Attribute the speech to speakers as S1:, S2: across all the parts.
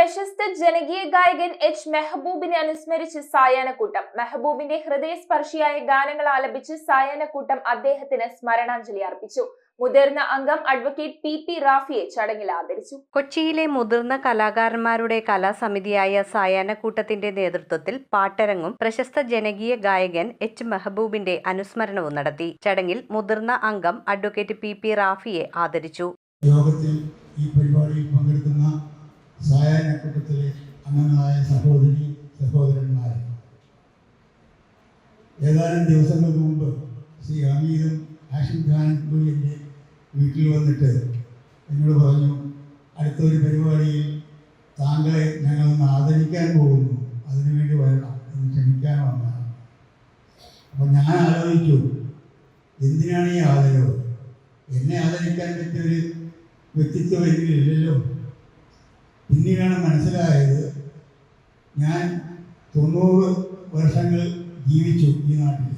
S1: പ്രശസ്ത ജനകീയ ഗായകൻ എച്ച് മെഹബൂബിനെ അനുസ്മരിച്ച് സായാഹ്നക്കൂട്ടം. മെഹബൂബിന്റെ ഹൃദയസ്പർശിയായ ഗാനങ്ങൾ ആലപിച്ച് സായാഹ്നക്കൂട്ടം അദ്ദേഹത്തിന് സ്മരണാഞ്ജലി അർപ്പിച്ചു. മുതിർന്ന അംഗം അഡ്വക്കേറ്റ് പി റാഫിയെ ചടങ്ങിൽ ആദരിച്ചു.
S2: കൊച്ചിയിലെ മുതിർന്ന കലാകാരന്മാരുടെ കലാസമിതിയായ സായാഹ്നക്കൂട്ടത്തിന്റെ നേതൃത്വത്തിൽ പാട്ടരങ്ങും പ്രശസ്ത ജനകീയ ഗായകൻ എച്ച് മെഹബൂബിന്റെ അനുസ്മരണവും നടത്തി. ചടങ്ങിൽ മുതിർന്ന അംഗം അഡ്വക്കേറ്റ് പി റാഫിയെ ആദരിച്ചു.
S3: യോഗത്തിൽ ഈ പരിപാടിയിൽ പങ്കെടുക്കുന്ന സായാഹ്നക്കൂട്ടത്തിലെ അംഗങ്ങളായ സഹോദരന്മാർ, ഏതാനും ദിവസങ്ങൾക്ക് മുമ്പ് ശ്രീ ഹമീദും ഹാഷിം ഖാൻ എൻ്റെ വീട്ടിൽ വന്നിട്ട് എന്നോട് പറഞ്ഞു, അടുത്തൊരു പരിപാടിയിൽ താങ്കളെ ഞങ്ങളൊന്ന് ആദരിക്കാൻ പോകുന്നു, അതിനുവേണ്ടി വരണം എന്ന് ക്ഷണിക്കാൻ വന്നതാണ്. അപ്പോൾ ഞാൻ ആലോചിച്ചു, എന്തിനാണ് ഈ ആദരവ്? എന്നെ ആദരിക്കാൻ പറ്റിയൊരു വ്യക്തിത്വം എന്നിലില്ലല്ലോ. പിന്നീടാണ് മനസ്സിലായത്, ഞാൻ 90 വർഷങ്ങൾ ജീവിച്ചു ഈ നാട്ടിൽ,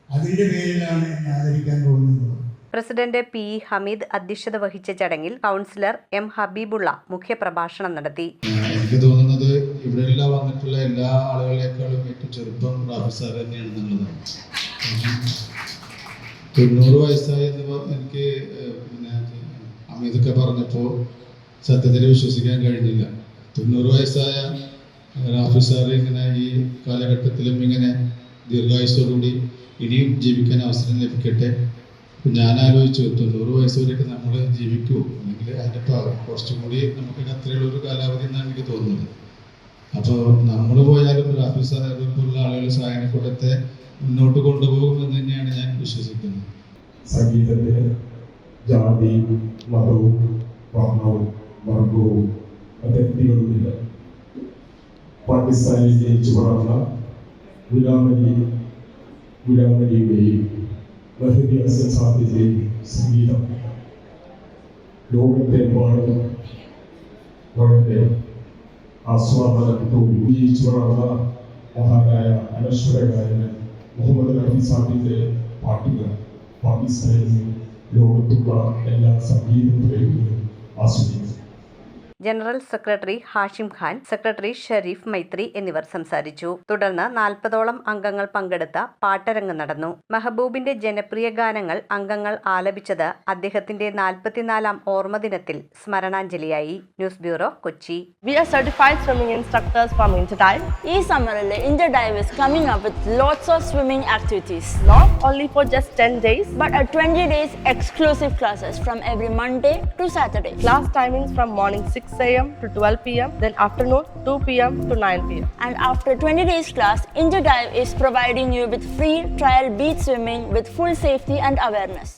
S3: അതിൻ്റെ പേരിലാണ് എന്നെ ആദരിക്കാൻ പോകുന്നത്.
S2: പ്രസിഡന്റ് പി ഹമീദ് അധ്യക്ഷത വഹിച്ച ചടങ്ങിൽ കൗൺസിലർ എം ഹബീബുള്ള മുഖ്യപ്രഭാഷണം നടത്തി.
S4: എനിക്ക് തോന്നുന്നത് ഇവിടെയെല്ലാം വന്നിട്ടുള്ള എല്ലാ ആളുകളെക്കാളും ഏറ്റവും ചെറുപ്പം റാഫി സാർ തന്നെയാണെന്നുള്ളതാണ്. 90 വയസ്സായി എന്ന് എനിക്ക് അമീദൊക്കെ പറഞ്ഞപ്പോൾ സത്യത്തിൽ വിശ്വസിക്കാൻ കഴിഞ്ഞില്ല. 90 വയസ്സായ റാഫി സാർ ഇങ്ങനെ ഈ കാലഘട്ടത്തിലും ഇങ്ങനെ ദീർഘായുസ്സോടുകൂടി ഇനിയും ജീവിക്കാൻ അവസരം ലഭിക്കട്ടെ. ഞാൻ ആലോചിച്ചു, 90 വയസ്സ് വരെയൊക്കെ നമ്മൾ ജീവിക്കുമോ, അല്ലെങ്കിൽ അതിൻ്റെ കുറച്ചും കൂടി നമുക്ക് അത്രയുള്ളൊരു കാലാവധി എന്നാണ് എനിക്ക് തോന്നുന്നത്. അപ്പോൾ നമ്മൾ പോയാലും റാഫി സാർ പോലുള്ള ആളുകൾ സായാഹ്നക്കൂട്ടത്തെ മുന്നോട്ട് കൊണ്ടുപോകുമെന്ന് തന്നെയാണ് ഞാൻ വിശ്വസിക്കുന്നത്.
S5: സംഗീതത്തിന് ജാതി, മതവും വർണ്ണവും വർഗവും അതിർത്തികളുമില്ല. പാകിസ്ഥാനിൽ ജനിച്ചു വളർന്ന ഗുലാമലിയുടെയും മെഹദി ഹസൻ സാദിന്റെയും സംഗീതം ലോകത്തെമ്പാടും വളരെ ആസ്വാദനത്തോട് ജീവിച്ചു വളർന്ന മഹാനായ അനശ്വര ഗായകൻ മുഹമ്മദ് റഫി സാദിന്റെ പാട്ടുകൾ പാകിസ്ഥാനിൽ ലോകത്തുള്ള എല്ലാ സംഗീത പ്രേമികളും ആസ്വദിക്കുന്നു.
S2: General secretary Hashim Khan, secretary Sharif Maithri എന്നിവർ സംസാരിച്ചു. തുടർന്ന് 40ഓളം അംഗങ്ങൾ പങ്കെടുത്ത പാട്ടരങ്ങ് നടന്നു. മെഹബൂബിന്റെ ജനപ്രിയ ഗാനങ്ങൾ അംഗങ്ങൾ ആലപിച്ചത് അദ്ദേഹത്തിന്റെ 44ാം ഓർമ്മദിനത്തിൽ സ്മരണാഞ്ജലിയായി. News bureau, Kochi.
S6: We are certified swimming instructors from Interdive.
S7: This summer, Interdive is coming up with lots of swimming activities.
S6: Not only for just 10 days,
S7: but 20 days exclusive classes from every Monday to Saturday.
S6: Class timings from morning 6 a.m. to 12 p.m., then afternoon 2 p.m. to 9 p.m.
S7: And after 20 days class, Interdive is providing you with free trial beach swimming with full safety and awareness.